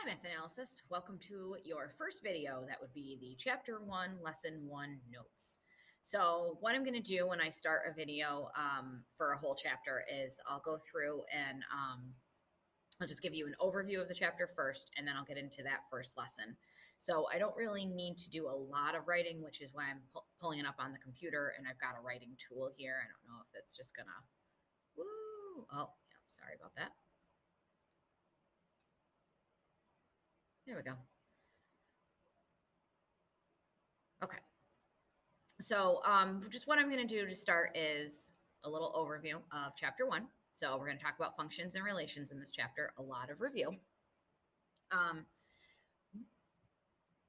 Hi, Math Analysis. Welcome to your first video. That would be the Chapter 1, Lesson 1 notes. So what I'm going to do when I start a video for a whole chapter is I'll go through and I'll just give you an overview of the chapter first, and then I'll get into that first lesson. So I don't really need to do a lot of writing, which is why I'm pulling it up on the computer, and I've got a writing tool here. I don't know if it's just going to, woo, oh, yeah, sorry about that. There we go. Okay. So just what I'm going to do to start is a little overview of chapter 1. So we're going to talk about functions and relations in this chapter, a lot of review.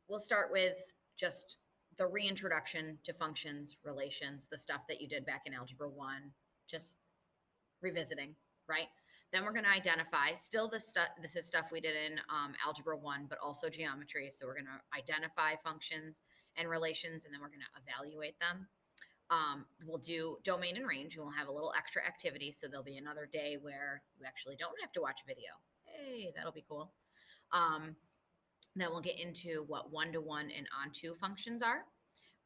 We'll start with just the reintroduction to functions, relations, the stuff that you did back in Algebra 1, just revisiting, right? Then we're going to identify, still this is stuff we did in Algebra 1, but also geometry. So we're going to identify functions and relations, and then we're going to evaluate them. We'll do domain and range, and we'll have a little extra activity. So there'll be another day where you actually don't have to watch a video. Hey, that'll be cool. Then we'll get into what one-to-one and onto functions are.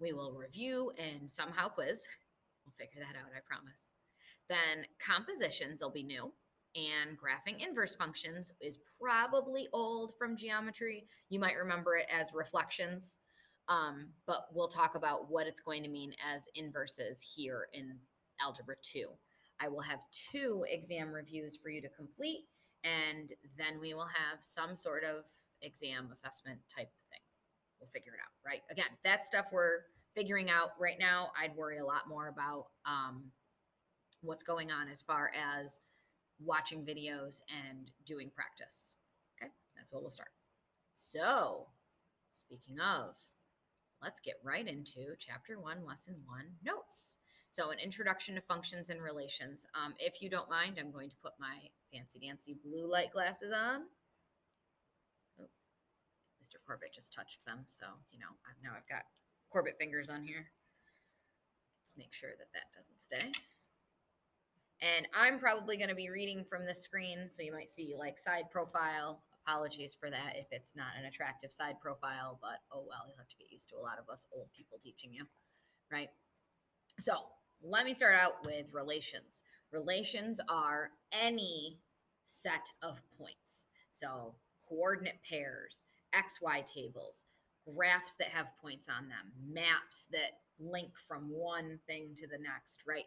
We will review and somehow quiz. We'll figure that out, I promise. Then compositions will be new, and graphing inverse functions is probably old from geometry. You might remember it as reflections, but we'll talk about what it's going to mean as inverses here in Algebra 2. I will have 2 exam reviews for you to complete, and then we will have some sort of exam assessment type thing. We'll figure it out, right? Again, that stuff we're figuring out right now. I'd worry a lot more about what's going on as far as watching videos and doing practice. Okay, that's what we'll start. So, speaking of, let's get right into Chapter 1, Lesson 1 notes. So, an introduction to functions and relations. If you don't mind, I'm going to put my fancy dancy blue light glasses on. Oh, Mr. Corbett just touched them, so, now I've got Corbett fingers on here. Let's make sure that that doesn't stay. And I'm probably going to be reading from the screen, so you might see like side profile. Apologies for that if it's not an attractive side profile, but oh well, you'll have to get used to a lot of us old people teaching you, right? So let me start out with relations. Relations are any set of points. So coordinate pairs, XY tables, graphs that have points on them, maps that link from one thing to the next, right?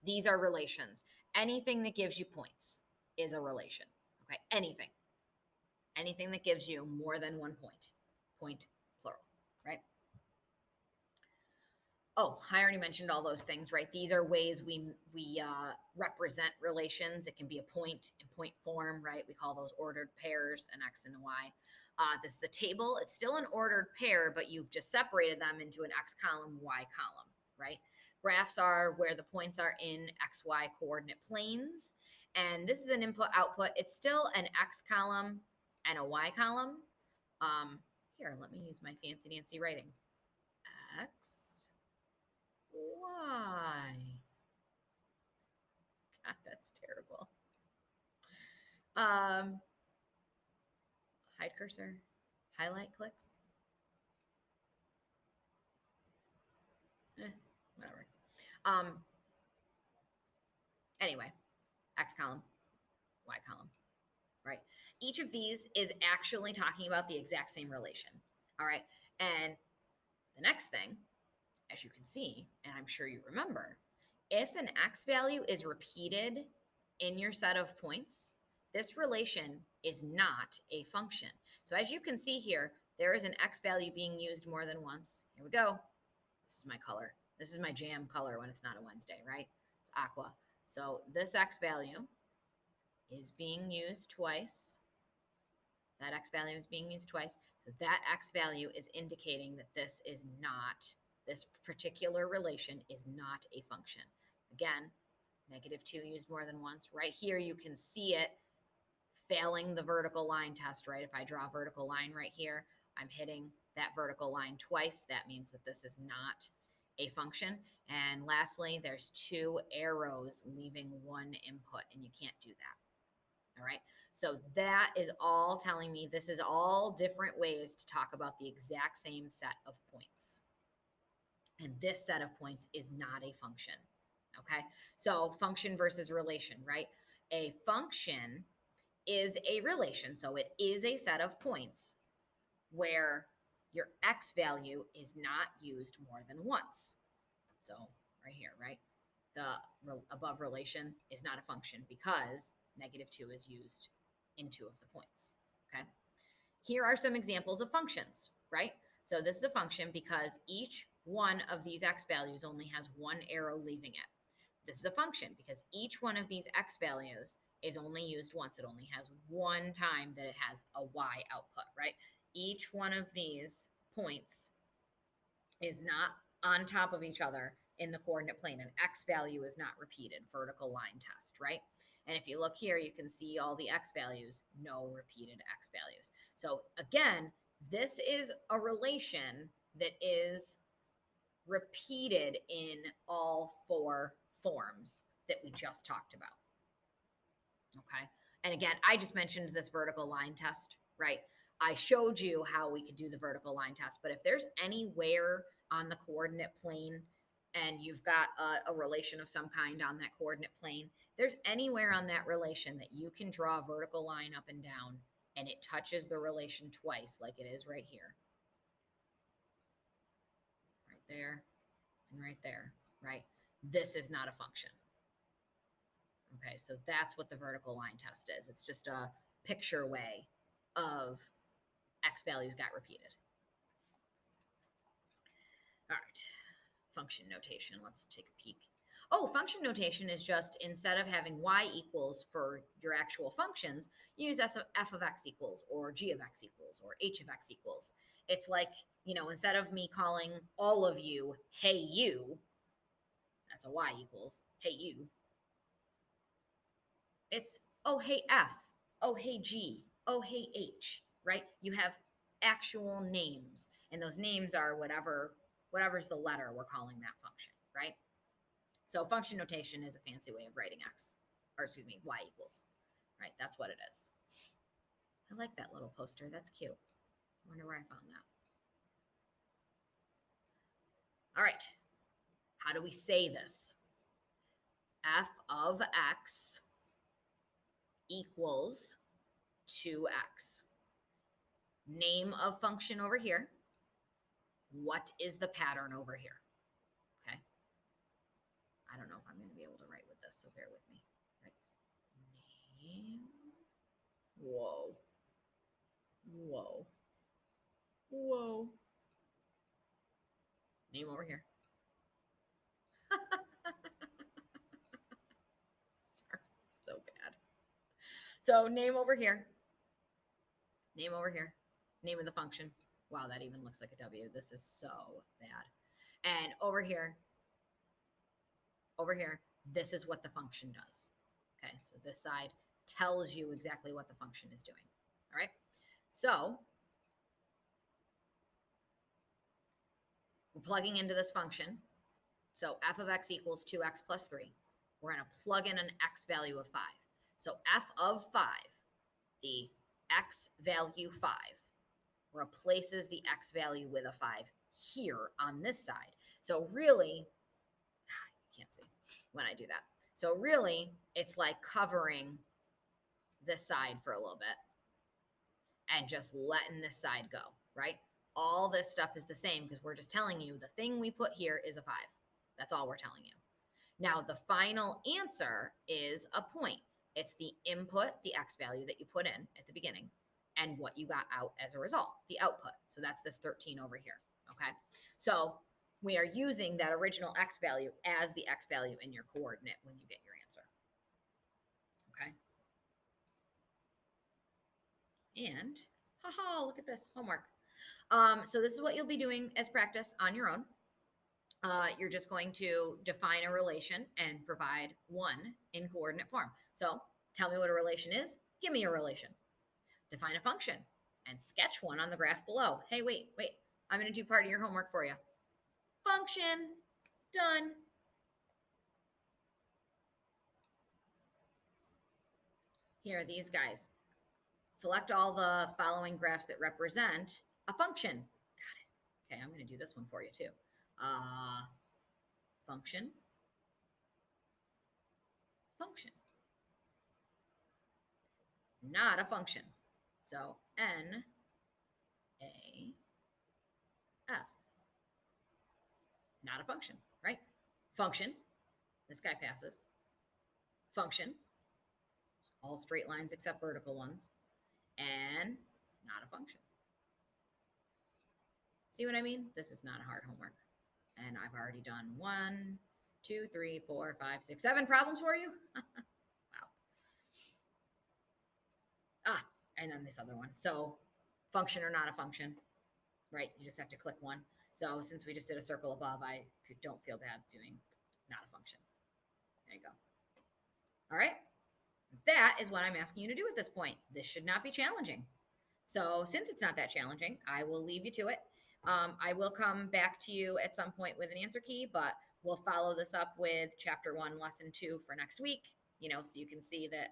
These are relations. Anything that gives you points is a relation, okay? Anything that gives you more than 1 point plural, right? Oh, I already mentioned all those things, right? These are ways we represent relations. It can be a point in point form, right? We call those ordered pairs, an X and a Y. This is a table. It's still an ordered pair, but you've just separated them into an X column, Y column, right? Graphs are where the points are in XY coordinate planes. And this is an input-output. It's still an X column and a Y column. Here, let me use my fancy-dancy writing. X, Y. God, that's terrible. Hide cursor, highlight clicks. Whatever. Anyway, X column, Y column, right? Each of these is actually talking about the exact same relation, all right? And the next thing, as you can see, and I'm sure you remember, if an X value is repeated in your set of points, this relation is not a function. So as you can see here, there is an X value being used more than once. Here we go. This is my color. This is my jam color when it's not a Wednesday, right? It's aqua. So this X value is being used twice. That X value is being used twice. So that X value is indicating that this particular relation is not a function. Again, -2 used more than once. Right here, you can see it failing the vertical line test, right? If I draw a vertical line right here, I'm hitting that vertical line twice. That means that this is not a function. And lastly, there's 2 arrows leaving 1 input, and you can't do that. All right. So that is all telling me this is all different ways to talk about the exact same set of points. And this set of points is not a function. Okay. So function versus relation, right? A function is a relation. So it is a set of points where your x value is not used more than once. So right here, right? The above relation is not a function because -2 is used in 2 of the points. Okay. Here are some examples of functions, right? So this is a function because each one of these x values only has one arrow leaving it. This is a function because each one of these x values is only used once. It only has one time that it has a y output, right? Each one of these points is not on top of each other in the coordinate plane. An x value is not repeated, vertical line test, right? And if you look here, you can see all the x values, no repeated x values. So again, this is a relation that is repeated in all 4 forms that we just talked about. Okay. And again, I just mentioned this vertical line test, right? I showed you how we could do the vertical line test, but if there's anywhere on the coordinate plane and you've got a relation of some kind on that coordinate plane, there's anywhere on that relation that you can draw a vertical line up and down and it touches the relation twice, like it is right here. Right there and right there, right? This is not a function. Okay, so that's what the vertical line test is. It's just a picture way of x values got repeated. All right, function notation. Let's take a peek. Oh, function notation is just instead of having y equals for your actual functions, you use f of x equals or g of x equals or h of x equals. It's like, you know, instead of me calling all of you, hey you, that's a y equals, hey you. It's, oh, hey f, oh, hey g, oh, hey h, right? You have actual names, and those names are whatever's the letter we're calling that function, right? So function notation is a fancy way of writing x, or excuse me, y equals, right? That's what it is. I like that little poster. That's cute. I wonder where I found that. All right. How do we say this? F of x equals 2x. Name of function over here. What is the pattern over here? Okay. I don't know if I'm going to be able to write with this, so bear with me. Right. Name. Whoa. Whoa. Whoa. Name over here. Sorry, so bad. So name over here. Name over here. Name of the function. Wow, that even looks like a W. This is so bad. And over here, this is what the function does. Okay, so this side tells you exactly what the function is doing. All right, so we're plugging into this function. So f of x equals 2x plus 3. We're going to plug in an x value of 5. So f of 5, the x value 5, replaces the x value with a 5 here on this side. So really, you can't see when I do that. So really, it's like covering this side for a little bit and just letting this side go, right? All this stuff is the same because we're just telling you the thing we put here is a 5. That's all we're telling you. Now, the final answer is a point. It's the input, the x value that you put in at the beginning, and what you got out as a result, the output. So that's this 13 over here, okay? So we are using that original x value as the x value in your coordinate when you get your answer, okay? And, haha, look at this, homework. So this is what you'll be doing as practice on your own. You're just going to define a relation and provide one in coordinate form. So tell me what a relation is. Give me a relation. Define a function and sketch one on the graph below. Hey, wait. I'm going to do part of your homework for you. Function. Done. Here, these guys. Select all the following graphs that represent a function. Got it. Okay, I'm going to do this one for you too. Function, function. Not a function. So N, A, F. Not a function, right? Function. This guy passes. Function. All straight lines except vertical ones. And not a function. See what I mean? This is not a hard homework. And I've already done 1, 2, 3, 4, 5, 6, 7 problems for you. Wow. And then this other one. So function or not a function, right? You just have to click one. So since we just did a circle above, I don't feel bad doing not a function. There you go. All right. That is what I'm asking you to do at this point. This should not be challenging. So since it's not that challenging, I will leave you to it. I will come back to you at some point with an answer key, but we'll follow this up with chapter 1, lesson 2 for next week, so you can see that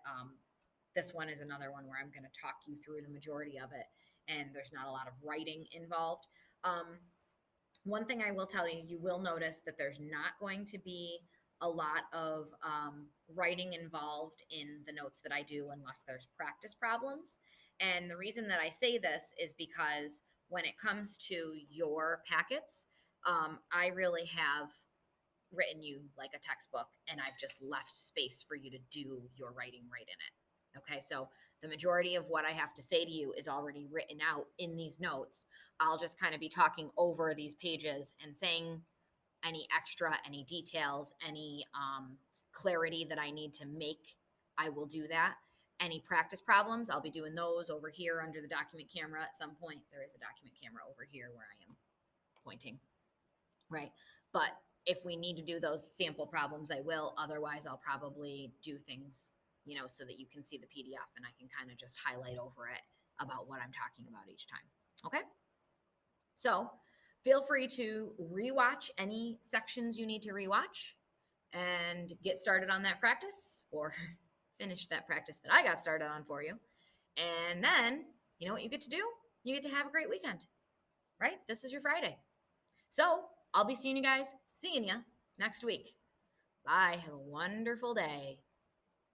this one is another one where I'm going to talk you through the majority of it, and there's not a lot of writing involved. One thing I will tell you, you will notice that there's not going to be a lot of writing involved in the notes that I do unless there's practice problems. And the reason that I say this is because when it comes to your packets, I really have written you like a textbook, and I've just left space for you to do your writing right in it. Okay, so the majority of what I have to say to you is already written out in these notes. I'll just kind of be talking over these pages and saying any extra, any details, any clarity that I need to make, I will do that. Any practice problems, I'll be doing those over here under the document camera at some point. There is a document camera over here where I am pointing, right? But if we need to do those sample problems, I will. Otherwise, I'll probably do things, so that you can see the PDF and I can kind of just highlight over it about what I'm talking about each time. Okay? So feel free to rewatch any sections you need to rewatch and get started on that practice, or finish that practice that I got started on for you. And then, you know what you get to do? You get to have a great weekend, right? This is your Friday. So I'll be seeing you guys next week. Bye. Have a wonderful day.